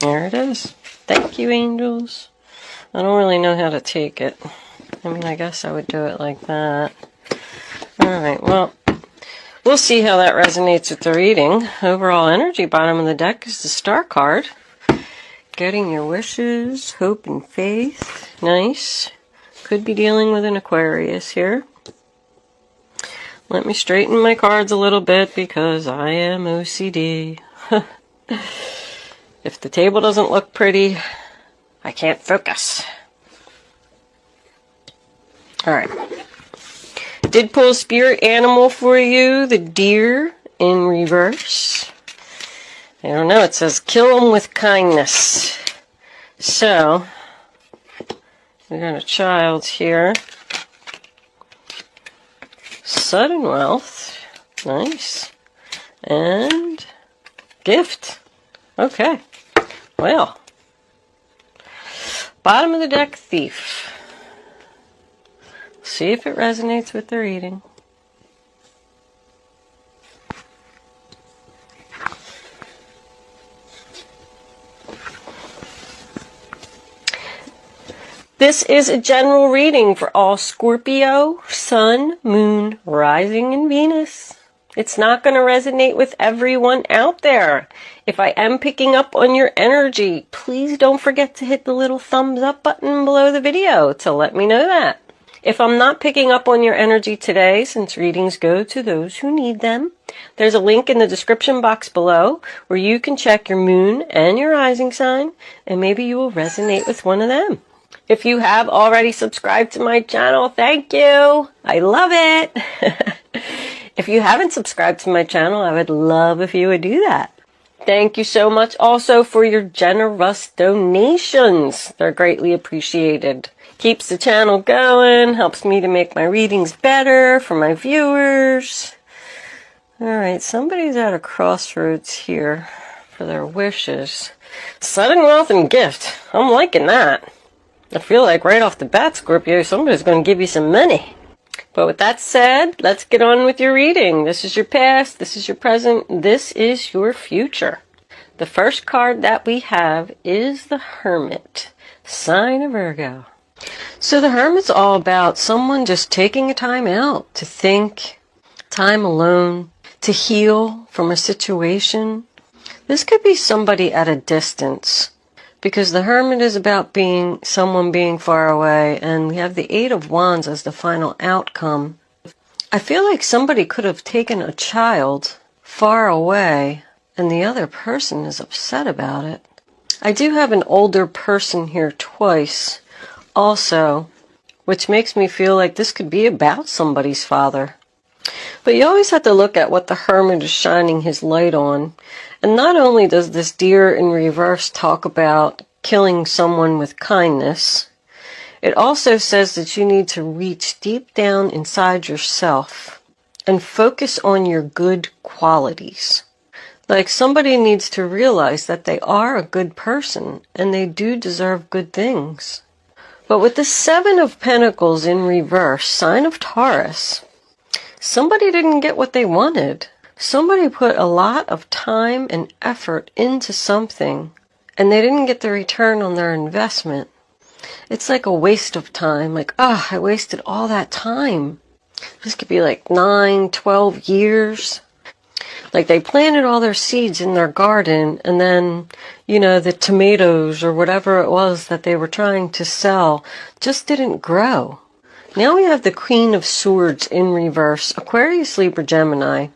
There it is. Thank you, angels. I don't really know how to take it. I mean, I guess I would do it like that. Alright, well, we'll see how that resonates with the reading. Overall energy, bottom of the deck is the Star card. Getting your wishes, hope and faith. Nice. Could be dealing with an Aquarius here. Let me straighten my cards a little bit because I am OCD. If the table doesn't look pretty, I can't focus. Alright. Did pull spirit animal for you, the deer in reverse. I don't know, it says kill them with kindness. So, we got a child here. Sudden wealth. Nice. And gift. Okay. Well. Bottom of the deck, thief. See if it resonates with the reading. This is a general reading for all Scorpio, Sun, Moon, Rising, and Venus. It's not going to resonate with everyone out there. If I am picking up on your energy, please don't forget to hit the little thumbs up button below the video to let me know that. If I'm not picking up on your energy today, since readings go to those who need them, there's a link in the description box below where you can check your moon and your rising sign, and maybe you will resonate with one of them. If you have already subscribed to my channel, thank you. I love it. If you haven't subscribed to my channel, I would love if you would do that. Thank you so much also for your generous donations. They're greatly appreciated. Keeps the channel going, helps me to make my readings better for my viewers. Alright, somebody's at a crossroads here for their wishes. Sudden wealth and gift. I'm liking that. I feel like right off the bat, Scorpio, somebody's going to give you some money. But with that said, let's get on with your reading. This is your past, this is your present, this is your future. The first card that we have is the Hermit, sign of Virgo. So the Hermit's all about someone just taking a time out to think, time alone, to heal from a situation. This could be somebody at a distance, because the Hermit is about someone being far away, and we have the Eight of Wands as the final outcome. I feel like somebody could have taken a child far away, and the other person is upset about it. I do have an older person here twice, also, which makes me feel like this could be about somebody's father. But you always have to look at what the Hermit is shining his light on. And not only does this deer in reverse talk about killing someone with kindness, it also says that you need to reach deep down inside yourself and focus on your good qualities. Like somebody needs to realize that they are a good person and they do deserve good things. But with the Seven of Pentacles in reverse, sign of Taurus, somebody didn't get what they wanted. Somebody put a lot of time and effort into something, and they didn't get the return on their investment. It's like a waste of time. Like, I wasted all that time. This could be like 9, 12 years. Like they planted all their seeds in their garden, and then, the tomatoes or whatever it was that they were trying to sell just didn't grow. Now we have the Queen of Swords in reverse, Aquarius, Libra, Gemini.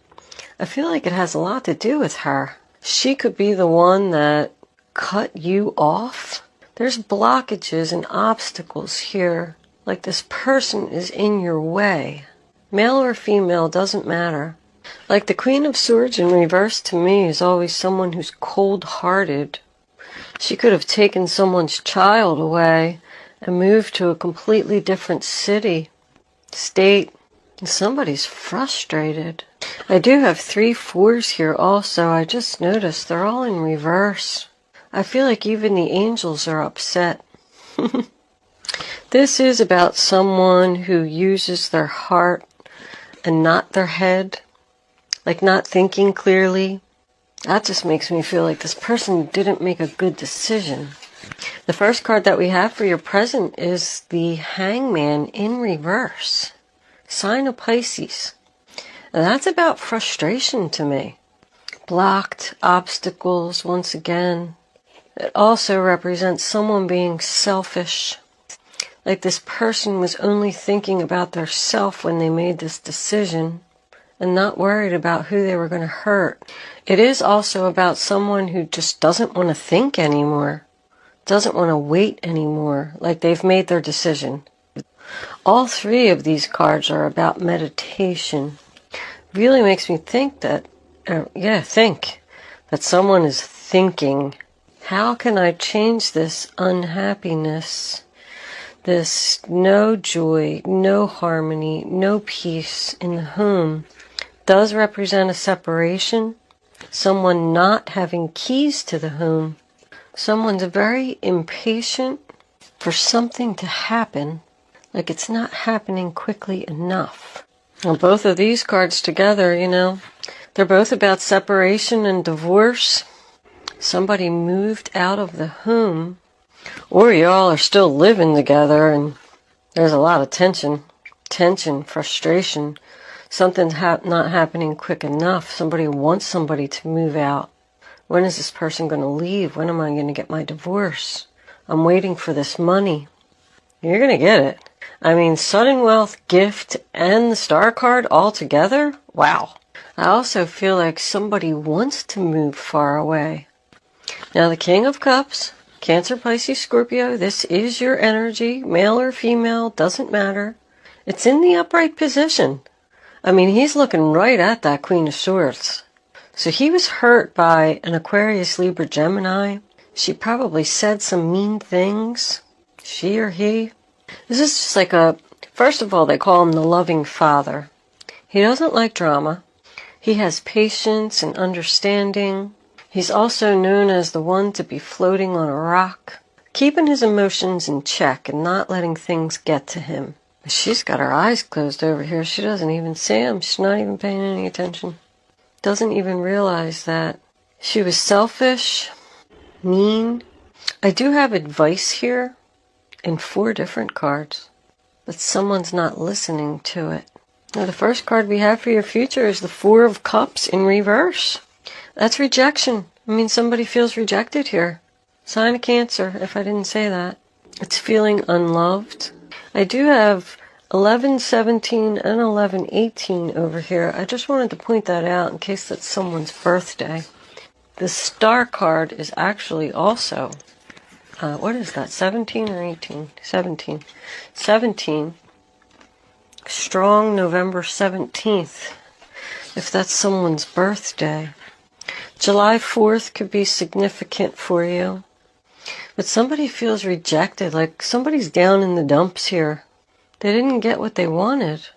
I feel like it has a lot to do with her. She could be the one that cut you off. There's blockages and obstacles here. Like this person is in your way. Male or female, doesn't matter. Like the Queen of Swords in reverse to me is always someone who's cold-hearted. She could have taken someone's child away and moved to a completely different city, state, and somebody's frustrated. I do have 3 4s here also. I just noticed they're all in reverse. I feel like even the angels are upset. This is about someone who uses their heart and not their head. Like not thinking clearly, That just makes me feel like this person didn't make a good decision. The first card that we have for your present is the Hangman in reverse. Sign of Pisces. And that's about frustration to me. Blocked obstacles once again. It also represents someone being selfish. Like this person was only thinking about their self when they made this decision and not worried about who they were going to hurt. It is also about someone who just doesn't want to think anymore, doesn't want to wait anymore, like they've made their decision. All three of these cards are about meditation. Really makes me think that, think that someone is thinking, how can I change this unhappiness, this no joy, no harmony, no peace in the home? Does represent a separation, someone not having keys to the home. Someone's very impatient for something to happen, like it's not happening quickly enough. Well, both of these cards together, they're both about separation and divorce. Somebody moved out of the home, or y'all are still living together and there's a lot of tension, frustration. Something's not happening quick enough. Somebody wants somebody to move out. When is this person going to leave? When am I going to get my divorce? I'm waiting for this money. You're going to get it. I mean, sudden wealth, gift, and the star card all together? Wow. I also feel like somebody wants to move far away. Now, the King of Cups, Cancer, Pisces, Scorpio, this is your energy, male or female, doesn't matter. It's in the upright position. I mean, he's looking right at that Queen of Swords. So he was hurt by an Aquarius, Libra, Gemini. She probably said some mean things. She or he. This is just like first of all, they call him the loving father. He doesn't like drama. He has patience and understanding. He's also known as the one to be floating on a rock, keeping his emotions in check and not letting things get to him. She's got her eyes closed over here. She doesn't even see him. She's not even paying any attention. Doesn't even realize that she was selfish, mean. I do have advice here in 4 different cards, but someone's not listening to it. Now, the first card we have for your future is the 4 of Cups in reverse. That's rejection. I mean, somebody feels rejected here. Sign of Cancer, if I didn't say that. It's feeling unloved. I do have 1117 and 1118 over here. I just wanted to point that out in case that's someone's birthday. The star card is actually also, what is that, 17 or 18? 17. 17. Strong November 17th, if that's someone's birthday. July 4th could be significant for you. But somebody feels rejected, like somebody's down in the dumps here. They didn't get what they wanted.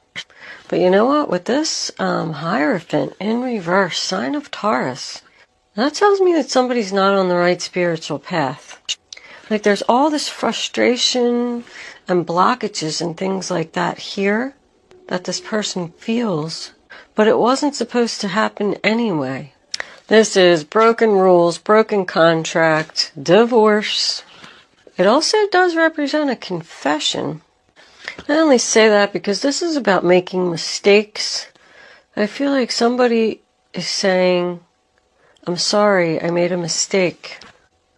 But you know what? With this Hierophant in reverse, sign of Taurus, that tells me that somebody's not on the right spiritual path. Like there's all this frustration and blockages and things like that here that this person feels. But it wasn't supposed to happen anyway. This is broken rules, broken contract, divorce. It also does represent a confession. I only say that because this is about making mistakes. I feel like somebody is saying, I'm sorry, I made a mistake.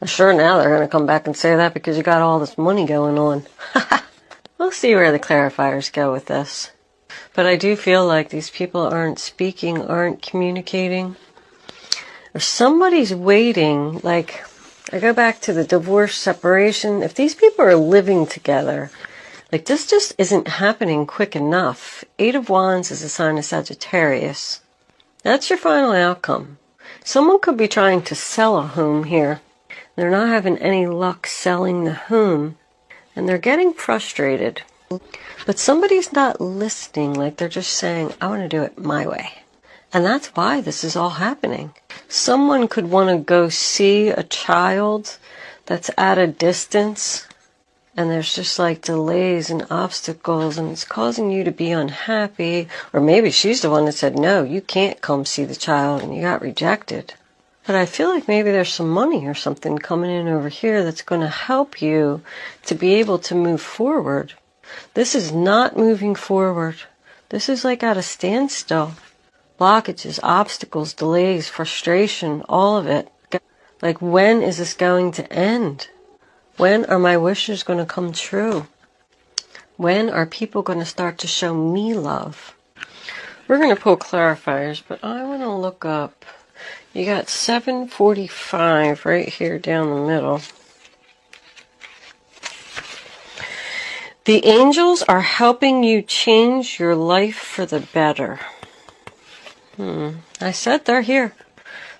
Sure, now they're going to come back and say that because you got all this money going on. We'll see where the clarifiers go with this. But I do feel like these people aren't speaking, aren't communicating. Or somebody's waiting, like, I go back to the divorce, separation. If these people are living together, like this just isn't happening quick enough. 8 of Wands is a sign of Sagittarius. That's your final outcome. Someone could be trying to sell a home here. They're not having any luck selling the home, and they're getting frustrated. But somebody's not listening, like they're just saying, I want to do it my way. And that's why this is all happening. Someone could want to go see a child that's at a distance, and there's just like delays and obstacles, and it's causing you to be unhappy. Or maybe she's the one that said, no, you can't come see the child, and you got rejected. But I feel like maybe there's some money or something coming in over here that's going to help you to be able to move forward. This is not moving forward. This is like at a standstill. Blockages, obstacles, delays, frustration, all of it. Like, when is this going to end? When are my wishes going to come true? When are people going to start to show me love? We're going to pull clarifiers, but I want to look up. You got 745 right here down the middle. The angels are helping you change your life for the better. I said they're here.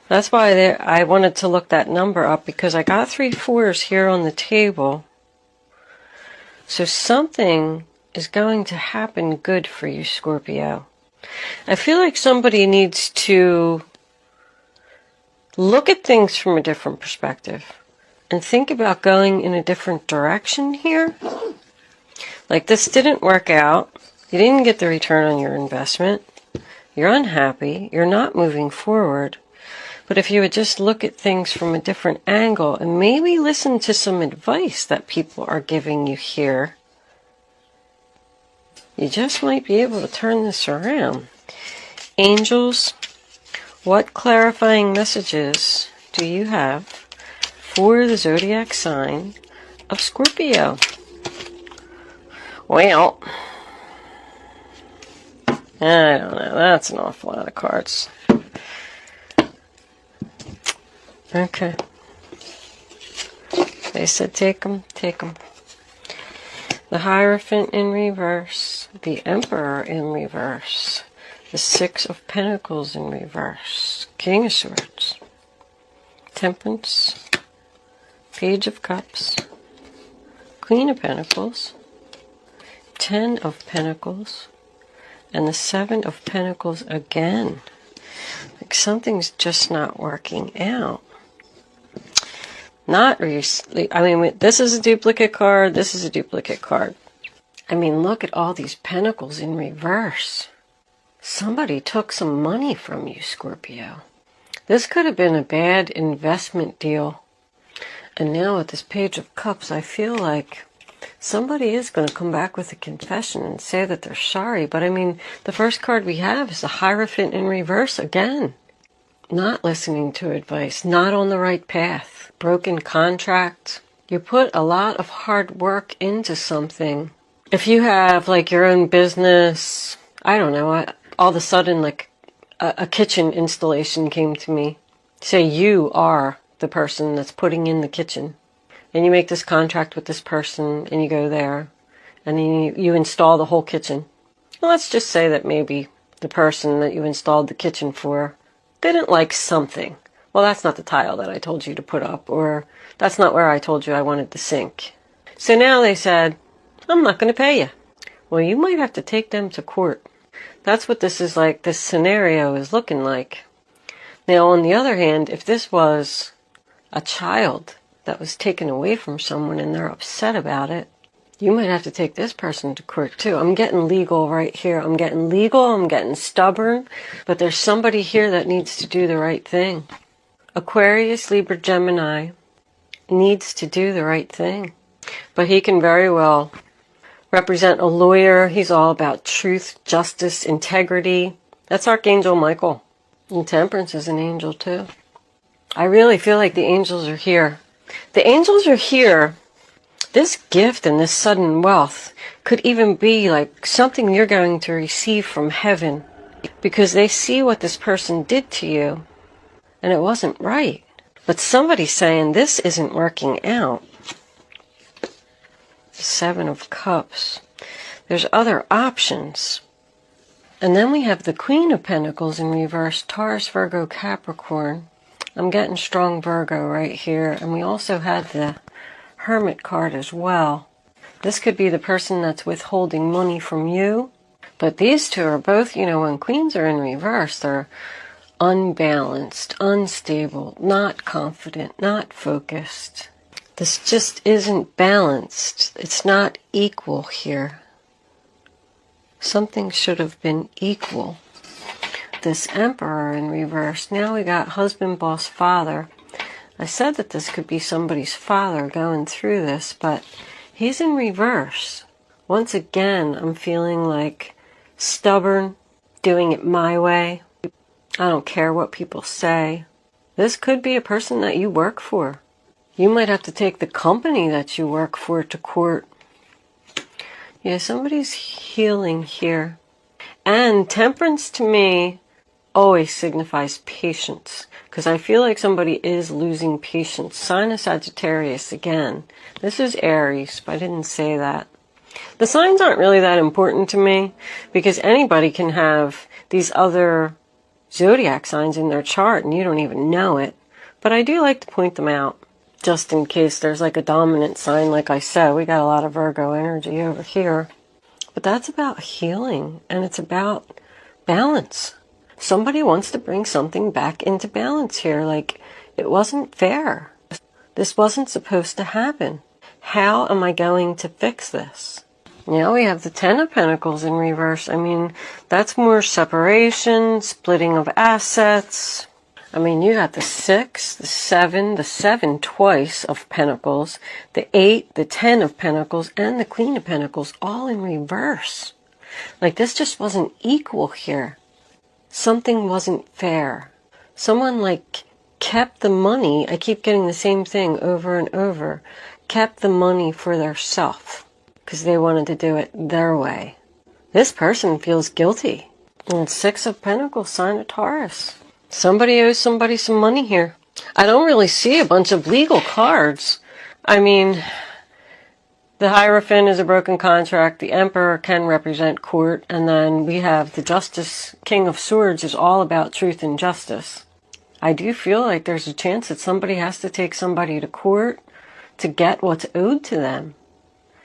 That's why I wanted to look that number up, because I got 3 4s here on the table. So something is going to happen good for you, Scorpio. I feel like somebody needs to look at things from a different perspective and think about going in a different direction here. Like, this didn't work out. You didn't get the return on your investment. You're unhappy. You're not moving forward. But if you would just look at things from a different angle and maybe listen to some advice that people are giving you here, you just might be able to turn this around. Angels, what clarifying messages do you have for the zodiac sign of Scorpio? Well, I don't know. That's an awful lot of cards. Okay. They said take them, take them. The Hierophant in reverse. The Emperor in reverse. The Six of Pentacles in reverse. King of Swords. Temperance. Page of Cups. Queen of Pentacles. 10 of Pentacles. And the 7 of Pentacles again. Like, something's just not working out. Not recently. I mean, this is a duplicate card. This is a duplicate card. I mean, look at all these pentacles in reverse. Somebody took some money from you, Scorpio. This could have been a bad investment deal. And now with this Page of Cups, I feel like somebody is going to come back with a confession and say that they're sorry. But I mean, the first card we have is the Hierophant in reverse again. Not listening to advice, not on the right path, broken contract. You put a lot of hard work into something. If you have like your own business, I don't know, all of a sudden like a kitchen installation came to me. Say you are the person that's putting in the kitchen. And you make this contract with this person and you go there and then you install the whole kitchen. Well, let's just say that maybe the person that you installed the kitchen for didn't like something. Well, that's not the tile that I told you to put up, or that's not where I told you I wanted the sink. So now they said, I'm not going to pay you. Well, you might have to take them to court. That's what this is like, this scenario is looking like. Now, on the other hand, if this was a child that was taken away from someone and they're upset about it, you might have to take this person to court too. I'm getting legal right here. I'm getting legal. I'm getting stubborn. But there's somebody here that needs to do the right thing. Aquarius, Libra, Gemini needs to do the right thing. But he can very well represent a lawyer. He's all about truth, justice, integrity. That's Archangel Michael. And Temperance is an angel too. I really feel like the angels are here. The angels are here. This gift and this sudden wealth could even be like something you're going to receive from heaven, because they see what this person did to you and it wasn't right. But somebody's saying this isn't working out. The 7 of Cups. There's other options. And then we have the Queen of Pentacles in reverse, Taurus, Virgo, Capricorn. I'm getting strong Virgo right here. And we also had the Hermit card as well. This could be the person that's withholding money from you. But these two are both, you know, when queens are in reverse, they're unbalanced, unstable, not confident, not focused. This just isn't balanced. It's not equal here. Something should have been equal. this Emperor in reverse. Now we got husband, boss, father. I said that this could be somebody's father going through this, but he's in reverse. Once again, I'm feeling like stubborn, doing it my way. I don't care what people say. This could be a person that you work for. You might have to take the company that you work for to court. Yeah, somebody's healing here. And temperance to me always signifies patience, because I feel like somebody is losing patience. Sign of Sagittarius again. This is Aries, but I didn't say that. The signs aren't really that important to me, because anybody can have these other zodiac signs in their chart and you don't even know it. But I do like to point them out, just in case there's like a dominant sign. Like I said, we got a lot of Virgo energy over here. But that's about healing, and it's about balance. Somebody wants to bring something back into balance here. Like, it wasn't fair. This wasn't supposed to happen. How am I going to fix this? Now we have the Ten of Pentacles in reverse. I mean, that's more separation, splitting of assets. I mean, you got the 6, the 7 twice of Pentacles, the 8, the 10 of Pentacles, and the Queen of Pentacles, all in reverse. Like, this just wasn't equal here. Something wasn't fair. Someone, like, kept the money. I keep getting the same thing over and over. Kept the money for their self because they wanted to do it their way. This person feels guilty. And 6 of Pentacles, sign of Taurus. Somebody owes somebody some money here. I don't really see a bunch of legal cards. I mean, the Hierophant is a broken contract. The Emperor can represent court. And then we have the Justice. King of Swords is all about truth and justice. I do feel like there's a chance that somebody has to take somebody to court to get what's owed to them.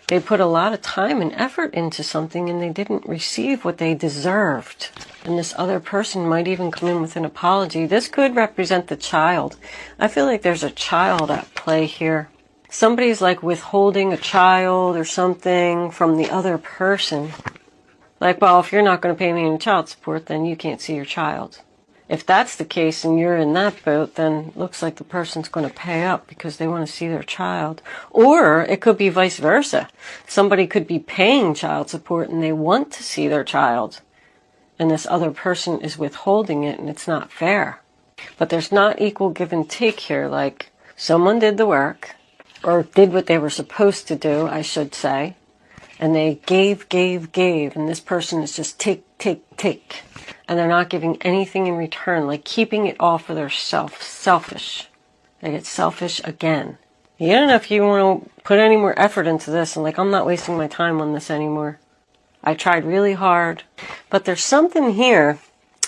They put a lot of time and effort into something and they didn't receive what they deserved. And this other person might even come in with an apology. This could represent the child. I feel like there's a child at play here. Somebody's like withholding a child or something from the other person. Like, well, if you're not going to pay me any child support, then you can't see your child. If that's the case and you're in that boat, then it looks like the person's going to pay up because they want to see their child. Or it could be vice versa. Somebody could be paying child support and they want to see their child. And this other person is withholding it and it's not fair. But there's not equal give and take here. Like, someone did the work, or did what they were supposed to do, I should say. And they gave. And this person is just take. And they're not giving anything in return, like keeping it all for their selfish. They get selfish again. You don't know if you want to put any more effort into this, and like, I'm not wasting my time on this anymore. I tried really hard. But there's something here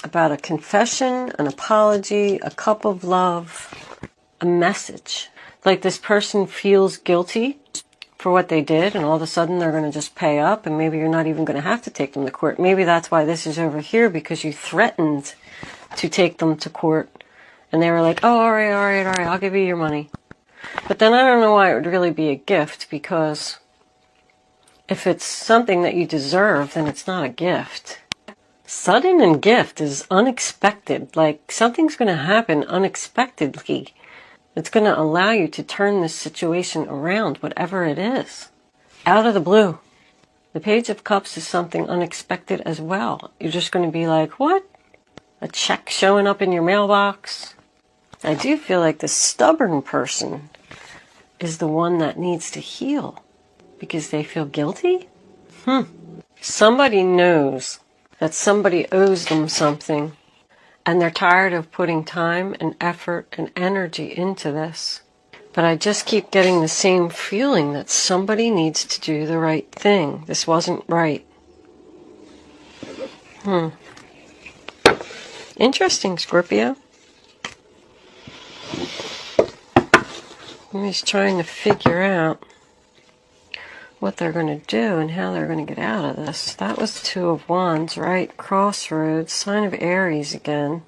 about a confession, an apology, a cup of love, a message. Like, this person feels guilty for what they did, and all of a sudden they're going to just pay up, and maybe you're not even going to have to take them to court. Maybe that's why this is over here, because you threatened to take them to court, and they were like, oh, all right, I'll give you your money. But then I don't know why it would really be a gift, because if it's something that you deserve, then it's not a gift. Sudden and gift is unexpected. Like, something's going to happen unexpectedly. It's going to allow you to turn this situation around, whatever it is. Out of the blue. The Page of Cups is something unexpected as well. You're just going to be like, what? A check showing up in your mailbox? I do feel like the stubborn person is the one that needs to heal because they feel guilty? Somebody knows that somebody owes them something. And they're tired of putting time and effort and energy into this. But I just keep getting the same feeling that somebody needs to do the right thing. This wasn't right. Interesting, Scorpio. I'm just trying to figure out what they're going to do and how they're going to get out of this. That was 2 of Wands, right? Crossroads, sign of Aries again.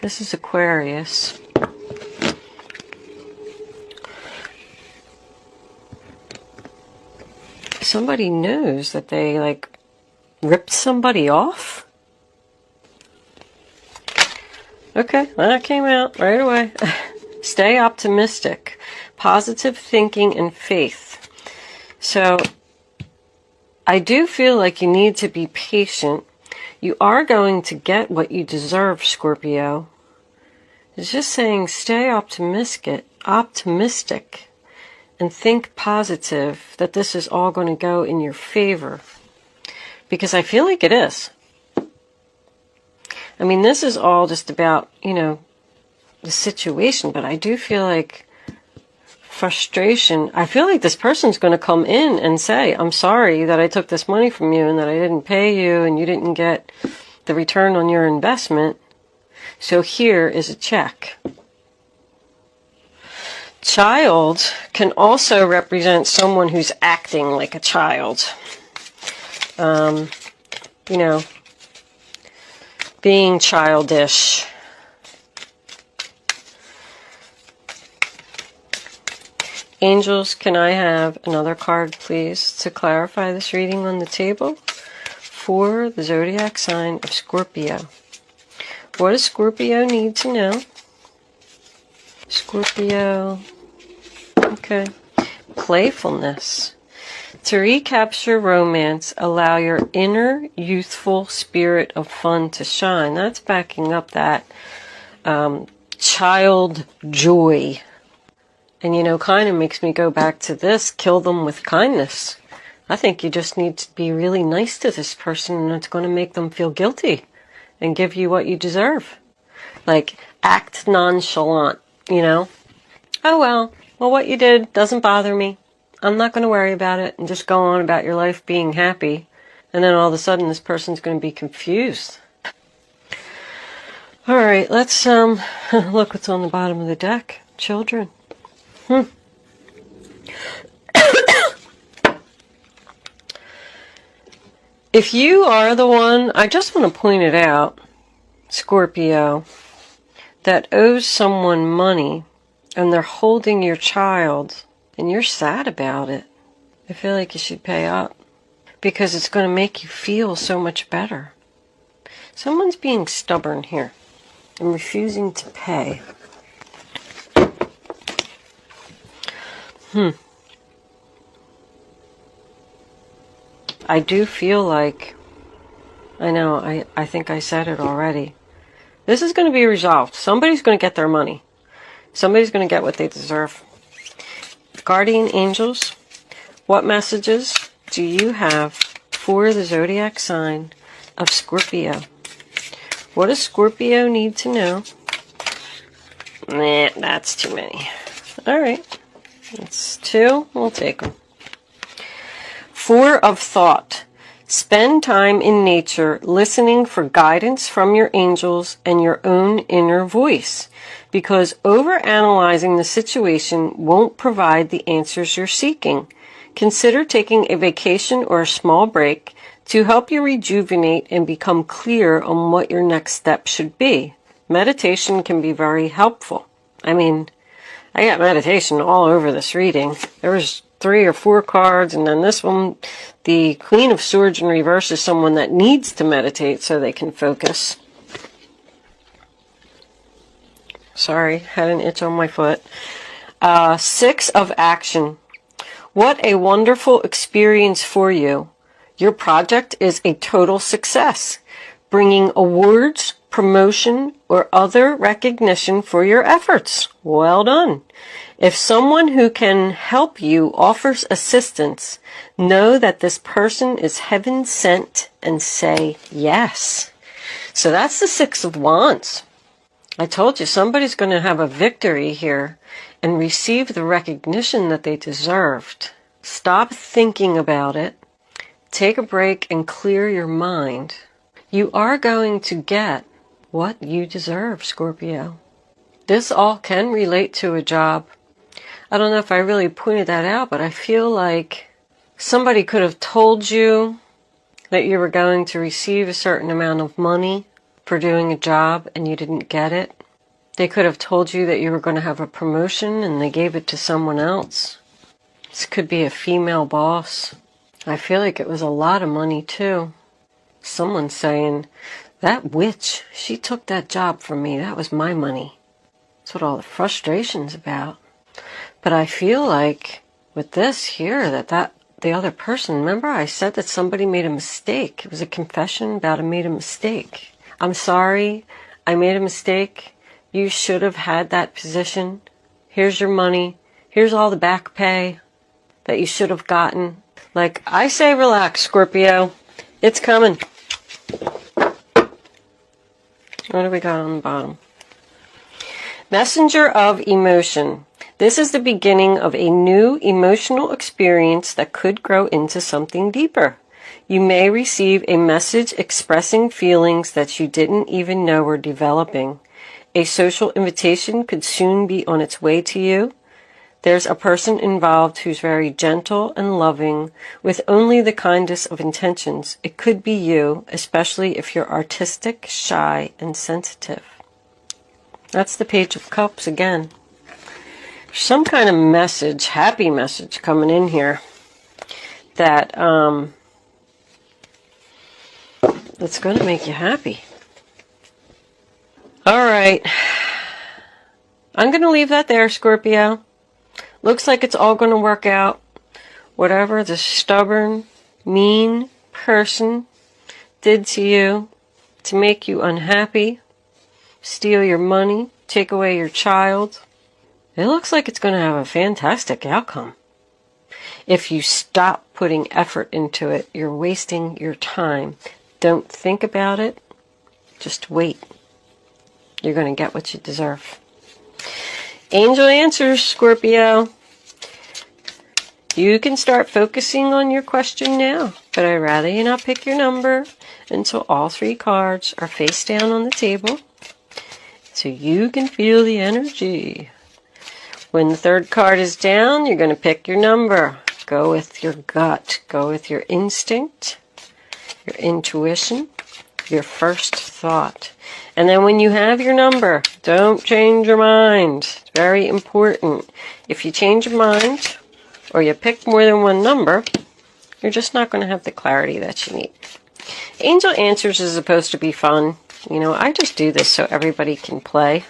This is Aquarius. Somebody knows that they, like, ripped somebody off. Okay, that came out right away. Stay optimistic. Positive thinking and faith. So, I do feel like you need to be patient. You are going to get what you deserve, Scorpio. It's just saying stay optimistic, and think positive that this is all going to go in your favor. Because I feel like it is. I mean, this is all just about, the situation, but I do feel like frustration. I feel like this person's going to come in and say, I'm sorry that I took this money from you and that I didn't pay you and you didn't get the return on your investment. So here is a check. Child can also represent someone who's acting like a child. Being childish. Angels, can I have another card, please, to clarify this reading on the table for the zodiac sign of Scorpio? What does Scorpio need to know? Scorpio. Okay. Playfulness. To recapture romance, allow your inner youthful spirit of fun to shine. That's backing up that child joy. And, kind of makes me go back to this, kill them with kindness. I think you just need to be really nice to this person and it's going to make them feel guilty and give you what you deserve. Like, act nonchalant, Oh, well, what you did doesn't bother me. I'm not going to worry about it and just go on about your life being happy. And then all of a sudden this person's going to be confused. All right, let's look what's on the bottom of the deck. Children. If you are the one, I just want to point it out, Scorpio, that owes someone money and they're holding your child and you're sad about it, I feel like you should pay up because it's going to make you feel so much better. Someone's being stubborn here and refusing to pay. I do feel like, I think I said it already. This is going to be resolved. Somebody's going to get their money. Somebody's going to get what they deserve. Guardian angels, what messages do you have for the zodiac sign of Scorpio? What does Scorpio need to know? Nah, that's too many. All right. That's 2. We'll take them. 4 of thought. Spend time in nature listening for guidance from your angels and your own inner voice, because overanalyzing the situation won't provide the answers you're seeking. Consider taking a vacation or a small break to help you rejuvenate and become clear on what your next step should be. Meditation can be very helpful. I got meditation all over this reading. There was 3 or 4 cards, and then this one, the Queen of Swords in reverse, is someone that needs to meditate so they can focus. Sorry, had an itch on my foot. 6 of action. What a wonderful experience for you. Your project is a total success, bringing awards, promotion, or other recognition for your efforts. Well done. If someone who can help you offers assistance, know that this person is heaven sent and say yes. So that's the 6 of Wands. I told you somebody's going to have a victory here and receive the recognition that they deserved. Stop thinking about it. Take a break and clear your mind. You are going to get what you deserve, Scorpio. This all can relate to a job. I don't know if I really pointed that out, but I feel like somebody could have told you that you were going to receive a certain amount of money for doing a job and you didn't get it. They could have told you that you were going to have a promotion and they gave it to someone else. This could be a female boss. I feel like it was a lot of money too. Someone's saying That witch, she took that job from me. That was my money. That's what all the frustration's about. But I feel like with this here, that the other person, remember I said that somebody made a mistake. It was a confession about I made a mistake. I'm sorry, I made a mistake. You should have had that position. Here's your money. Here's all the back pay that you should have gotten. Like, I say relax, Scorpio. It's coming. What do we got on the bottom? Messenger of emotion. This is the beginning of a new emotional experience that could grow into something deeper. You may receive a message expressing feelings that you didn't even know were developing. A social invitation could soon be on its way to you. There's a person involved who's very gentle and loving, with only the kindest of intentions. It could be you, especially if you're artistic, shy, and sensitive. That's the Page of Cups again. Some kind of message, happy message coming in here that that's going to make you happy. All right. I'm going to leave that there, Scorpio. Looks like it's all going to work out. Whatever the stubborn, mean person did to you to make you unhappy, steal your money, take away your child, it looks like it's going to have a fantastic outcome. If you stop putting effort into it, you're wasting your time. Don't think about it. Just wait. You're going to get what you deserve. Angel answers, Scorpio. You can start focusing on your question now, but I'd rather you not pick your number until all 3 cards are face down on the table so you can feel the energy. When the 3rd card is down, you're going to pick your number. Go with your gut. Go with your instinct, your intuition, your first thought. And then when you have your number, don't change your mind. It's very important. If you change your mind or you pick more than one number, you're just not going to have the clarity that you need. Angel Answers is supposed to be fun. You know, I just do this so everybody can play.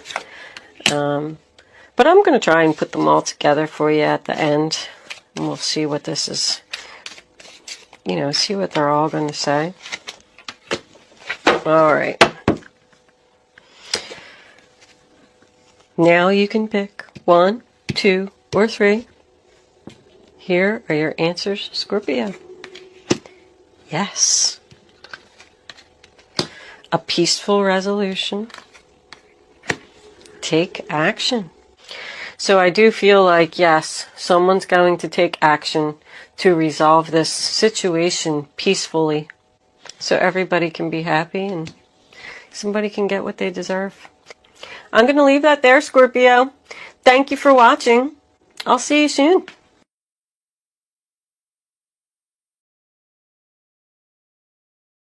But I'm going to try and put them all together for you at the end. And we'll see what this is, you know, see what they're all going to say. All right. Now you can pick 1, 2, or 3. Here are your answers, Scorpio. Yes. A peaceful resolution. Take action. So I do feel like, yes, someone's going to take action to resolve this situation peacefully so everybody can be happy and somebody can get what they deserve. I'm going to leave that there, Scorpio. Thank you for watching. I'll see you soon.